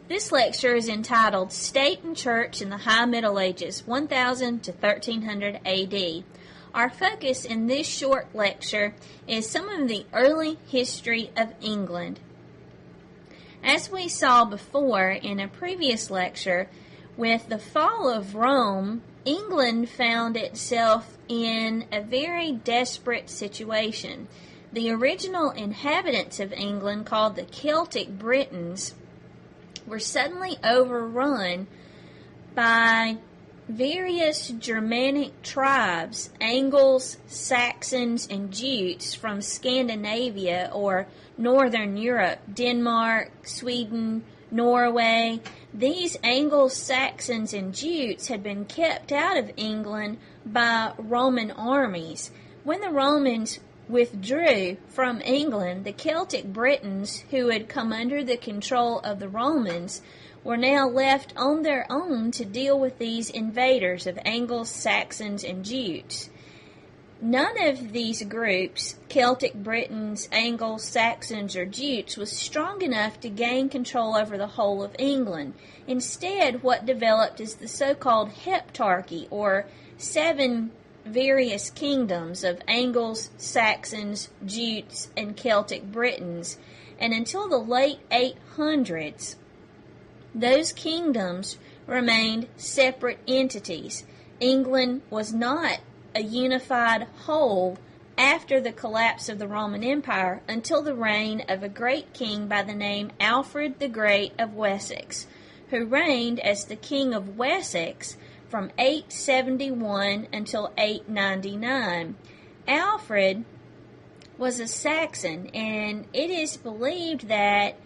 This lecture is entitled State and Church in the High Middle Ages, 1000 to 1300 AD. Our focus in this short lecture is some of the early history of England. As we saw before in a previous lecture, with the fall of Rome, England found itself in a very desperate situation. The original inhabitants of England, called the Celtic Britons, were suddenly overrun by various Germanic tribes, Angles, Saxons, and Jutes from Scandinavia or Northern Europe, Denmark, Sweden, Norway. These Angles, Saxons, and Jutes had been kept out of England by Roman armies. When the Romans withdrew from England, the Celtic Britons, who had come under the control of the Romans, were now left on their own to deal with these invaders of Angles, Saxons, and Jutes. None of these groups, Celtic Britons, Angles, Saxons, or Jutes, was strong enough to gain control over the whole of England. Instead, what developed is the so-called Heptarchy, or 7 various kingdoms of Angles, Saxons, Jutes, and Celtic Britons, and until the late 800s, those kingdoms remained separate entities. England was not a unified whole after the collapse of the Roman Empire until the reign of a great king by the name Alfred the Great of Wessex, who reigned as the King of Wessex from 871 until 899. Alfred was a Saxon, and it is believed that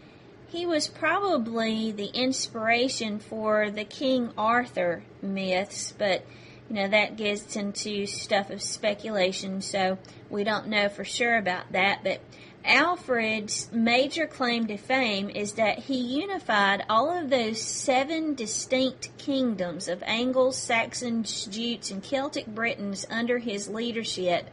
he was probably the inspiration for the King Arthur myths, but that gets into stuff of speculation, so we don't know for sure about that. But Alfred's major claim to fame is that he unified all of those 7 distinct kingdoms of Angles, Saxons, Jutes, and Celtic Britons under his leadership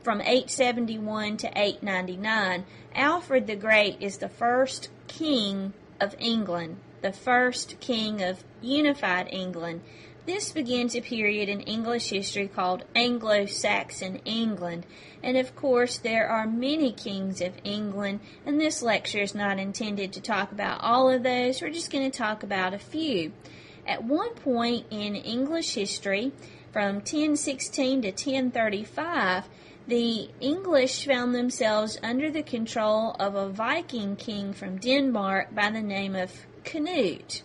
from 871 to 899. Alfred the Great is the first king of England, the first king of unified England. This begins a period in English history called Anglo-Saxon England, and of course there are many kings of England, and this lecture is not intended to talk about all of those. We're just going to talk about a few. At one point in English history, from 1016 to 1035, the English found themselves under the control of a Viking king from Denmark by the name of Canute.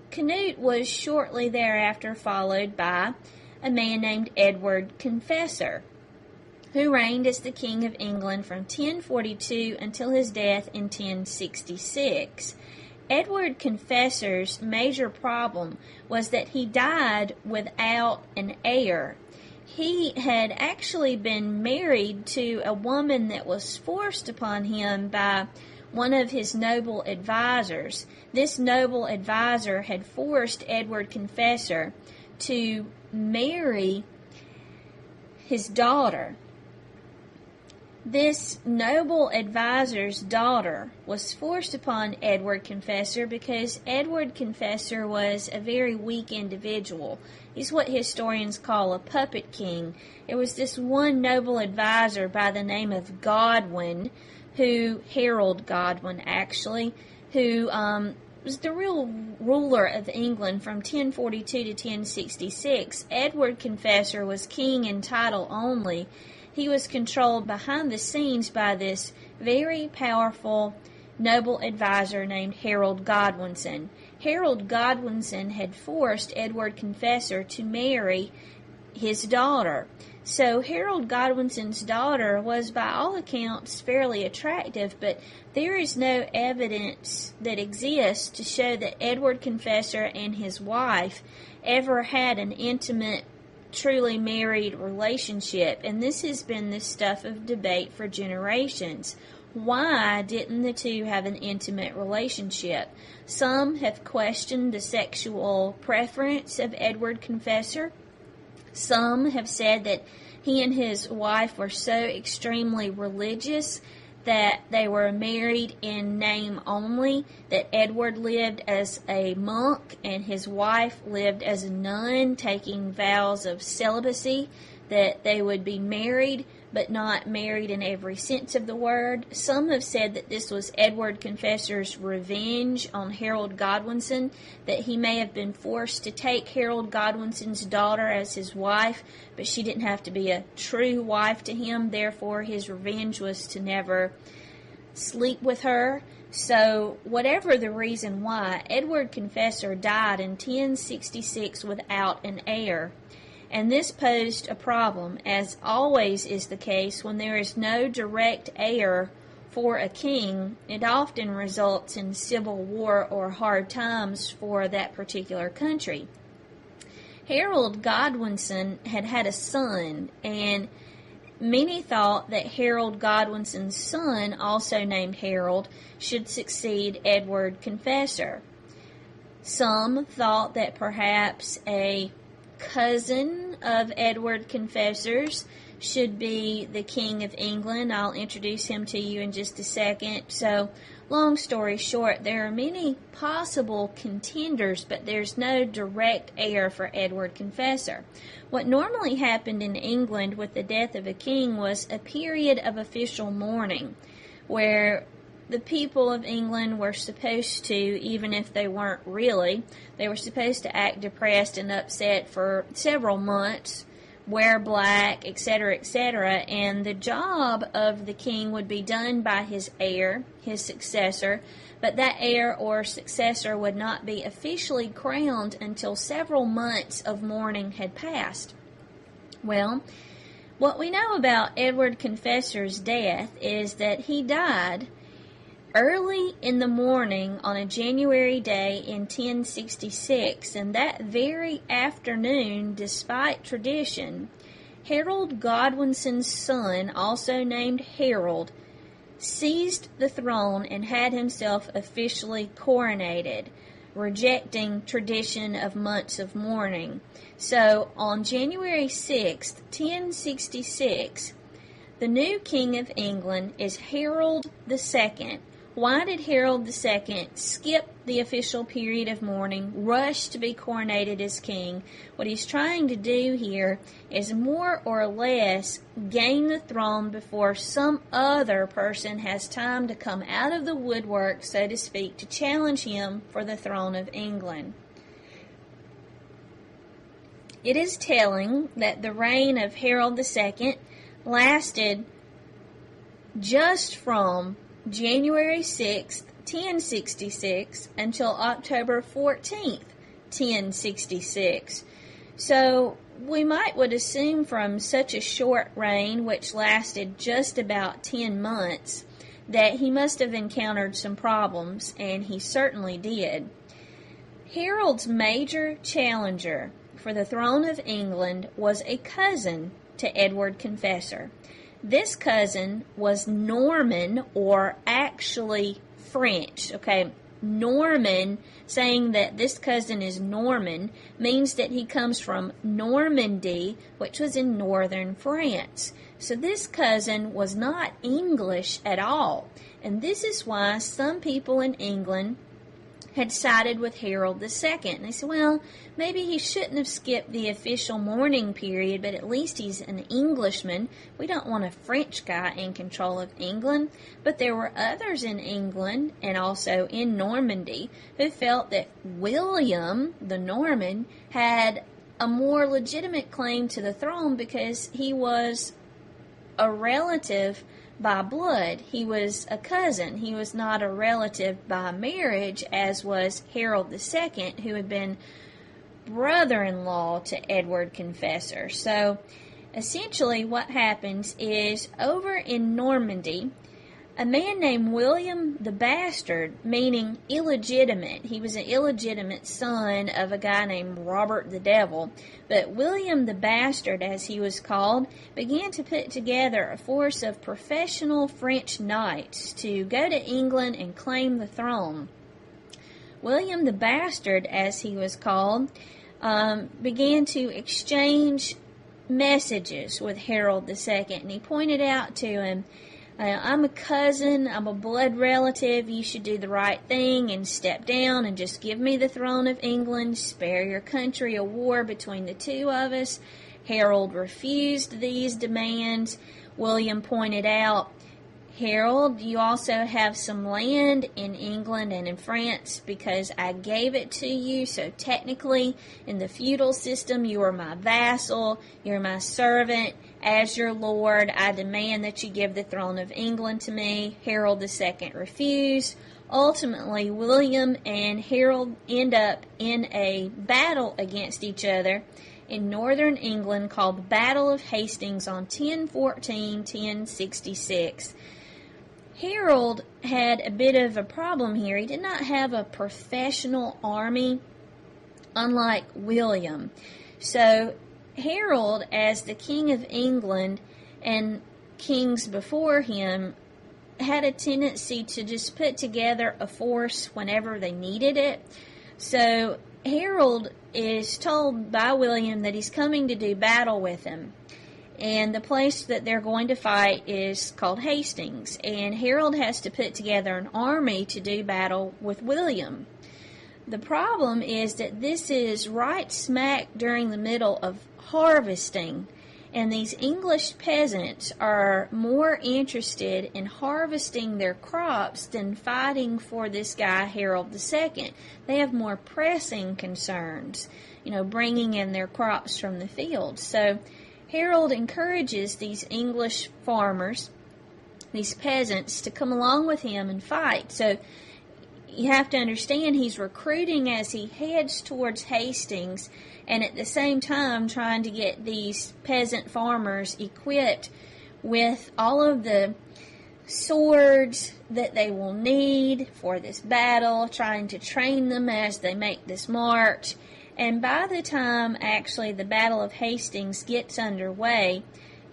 Canute was shortly thereafter followed by a man named Edward Confessor, who reigned as the King of England from 1042 until his death in 1066. Edward Confessor's major problem was that he died without an heir. He had actually been married to a woman that was forced upon him by one of his noble advisors. This noble advisor had forced Edward Confessor to marry his daughter. This noble advisor's daughter was forced upon Edward Confessor because Edward Confessor was a very weak individual. He's what historians call a puppet king. It was this one noble advisor by the name of Godwin, Harold Godwin actually, who was the real ruler of England from 1042 to 1066. Edward Confessor was king in title only. He was controlled behind the scenes by this very powerful noble advisor named Harold Godwinson. Harold Godwinson had forced Edward Confessor to marry his daughter. So Harold Godwinson's daughter was by all accounts fairly attractive, but there is no evidence that exists to show that Edward Confessor and his wife ever had an intimate, truly married relationship, and this has been the stuff of debate for generations. Why didn't the two have an intimate relationship? Some have questioned the sexual preference of Edward Confessor. Some have said that he and his wife were so extremely religious that they were married in name only, that Edward lived as a monk and his wife lived as a nun, taking vows of celibacy, that they would be married but not married in every sense of the word. Some have said that this was Edward Confessor's revenge on Harold Godwinson, that he may have been forced to take Harold Godwinson's daughter as his wife, but she didn't have to be a true wife to him. Therefore, his revenge was to never sleep with her. So, whatever the reason why, Edward Confessor died in 1066 without an heir. And this posed a problem, as always is the case when there is no direct heir for a king. It often results in civil war or hard times for that particular country. Harold Godwinson had had a son, and many thought that Harold Godwinson's son, also named Harold, should succeed Edward Confessor. Some thought that perhaps a cousin of Edward Confessor's should be the King of England. I'll introduce him to you in just a second. So, long story short, there are many possible contenders, but there's no direct heir for Edward Confessor. What normally happened in England with the death of a king was a period of official mourning, where the people of England were supposed to, even if they weren't really, they were supposed to act depressed and upset for several months, wear black, etc., and the job of the king would be done by his heir, his successor, but that heir or successor would not be officially crowned until several months of mourning had passed. Well, what we know about Edward Confessor's death is that he died early in the morning on a January day in 1066, and that very afternoon, despite tradition, Harold Godwinson's son, also named Harold, seized the throne and had himself officially coronated, rejecting tradition of months of mourning. So, on January 6th, 1066, the new King of England is Harold II. Why did Harold II skip the official period of mourning, rush to be coronated as king? What he's trying to do here is more or less gain the throne before some other person has time to come out of the woodwork, so to speak, to challenge him for the throne of England. It is telling that the reign of Harold II lasted just from January 6th, 1066 until October 14th, 1066. So we would assume from such a short reign, which lasted just about 10 months, that he must have encountered some problems, and he certainly did. Harold's major challenger for the throne of England was a cousin to Edward Confessor. This cousin was Norman, or actually French. Okay, Norman, saying that this cousin is Norman, means that he comes from Normandy, which was in northern France. So this cousin was not English at all. And this is why some people in England had sided with Harold II. And they said, well, maybe he shouldn't have skipped the official mourning period, but at least he's an Englishman. We don't want a French guy in control of England. But there were others in England, and also in Normandy, who felt that William, the Norman, had a more legitimate claim to the throne because he was a relative by blood. He was a cousin. He was not a relative by marriage, as was Harold II, who had been brother-in-law to Edward Confessor. So, essentially what happens is, over in Normandy, a man named William the Bastard, meaning illegitimate. He was an illegitimate son of a guy named Robert the Devil. But William the Bastard, as he was called, began to put together a force of professional French knights to go to England and claim the throne. William the Bastard, as he was called, began to exchange messages with Harold II, and he pointed out to him I'm a cousin, I'm a blood relative, you should do the right thing and step down and just give me the throne of England, spare your country a war between the two of us. Harold refused these demands. William pointed out, Harold, you also have some land in England and in France because I gave it to you, so technically in the feudal system you are my vassal, you're my servant. As your lord, I demand that you give the throne of England to me. Harold II refused. Ultimately, William and Harold end up in a battle against each other in northern England called the Battle of Hastings on 1066. Harold had a bit of a problem here. He did not have a professional army, unlike William. So Harold, as the King of England and kings before him, had a tendency to just put together a force whenever they needed it. So Harold is told by William that he's coming to do battle with him. And the place that they're going to fight is called Hastings. And Harold has to put together an army to do battle with William. The problem is that this is right smack during the middle of harvesting. And these English peasants are more interested in harvesting their crops than fighting for this guy, Harold II. They have more pressing concerns, bringing in their crops from the fields. So Harold encourages these English farmers, these peasants, to come along with him and fight. So you have to understand he's recruiting as he heads towards Hastings, and at the same time trying to get these peasant farmers equipped with all of the swords that they will need for this battle, trying to train them as they make this march. And by the time actually the Battle of Hastings gets underway,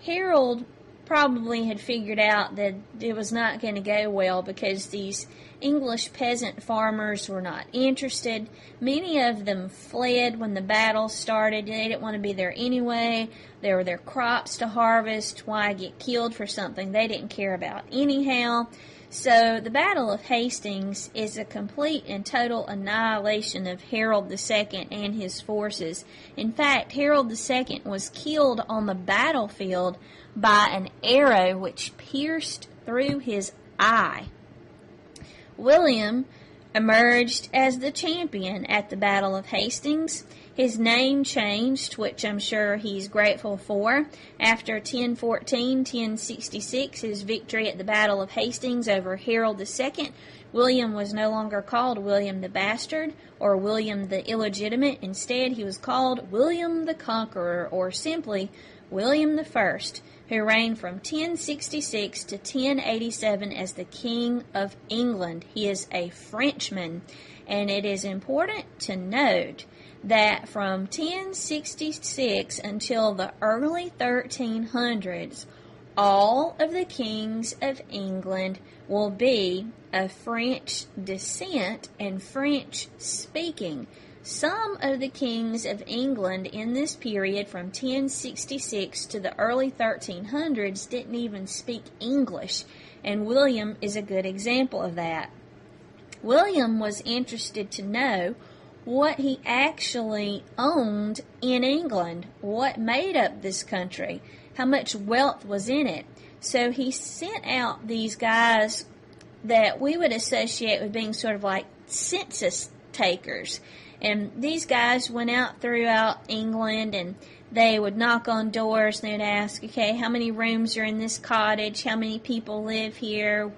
Harold probably had figured out that it was not going to go well because these English peasant farmers were not interested. Many of them fled when the battle started. They didn't want to be there anyway. There were their crops to harvest. Why get killed for something they didn't care about anyhow? So the Battle of Hastings is a complete and total annihilation of Harold II and his forces. In fact, Harold II was killed on the battlefield by an arrow which pierced through his eye. William emerged as the champion at the Battle of Hastings. His name changed, which I'm sure he's grateful for. After 1066, his victory at the Battle of Hastings over Harold II, William was no longer called William the Bastard or William the Illegitimate. Instead, he was called William the Conqueror, or simply William I, who reigned from 1066 to 1087 as the King of England. He is a Frenchman, and it is important to note that from 1066 until the early 1300s, all of the kings of England will be of French descent and French speaking. Some of the kings of England in this period from 1066 to the early 1300s didn't even speak English, and William is a good example of that. William was interested to know what he actually owned in England, what made up this country, how much wealth was in it. So he sent out these guys that we would associate with being sort of like census takers. And these guys went out throughout England, and they would knock on doors and they'd ask, okay, how many rooms are in this cottage? How many people live here?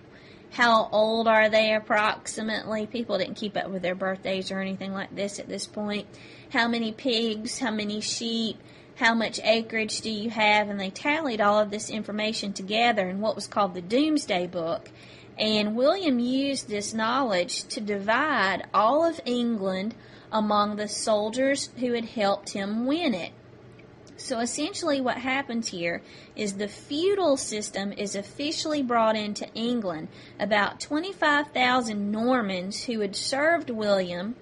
How old are they approximately? People didn't keep up with their birthdays or anything like this at this point. How many pigs? How many sheep? How much acreage do you have? And they tallied all of this information together in what was called the Doomsday Book. And William used this knowledge to divide all of England among the soldiers who had helped him win it. So essentially what happens here is the feudal system is officially brought into England. About 25,000 Normans who had served William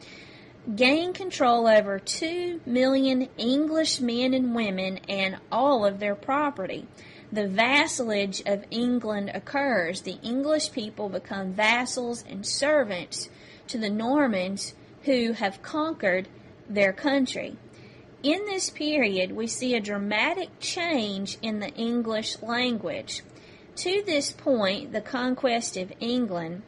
gained control over 2 million English men and women and all of their property. the vassalage of England occurs. The English people become vassals and servants to the Normans who have conquered their country. In this period, we see a dramatic change in the English language. To this point, the conquest of England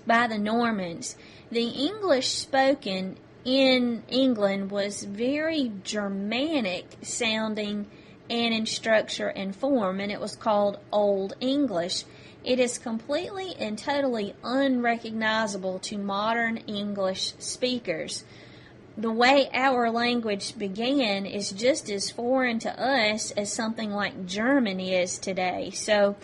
by the Normans, the English spoken in England was very Germanic sounding and in structure and form, and it was called Old English. It is completely and totally unrecognizable to modern English speakers. The way our language began is just as foreign to us as something like German is today. So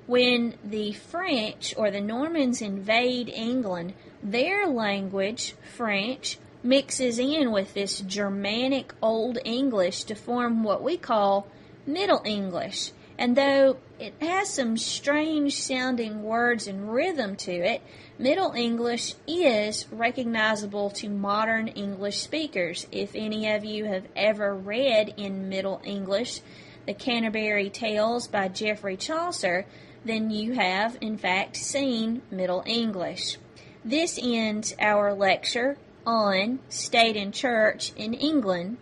when the French or the Normans invade England, their language, French, mixes in with this Germanic Old English to form what we call Middle English. And though it has some strange sounding words and rhythm to it, Middle English is recognizable to modern English speakers. If any of you have ever read in Middle English the Canterbury Tales by Geoffrey Chaucer, then you have, in fact, seen Middle English. This ends our lecture on State and Church in England.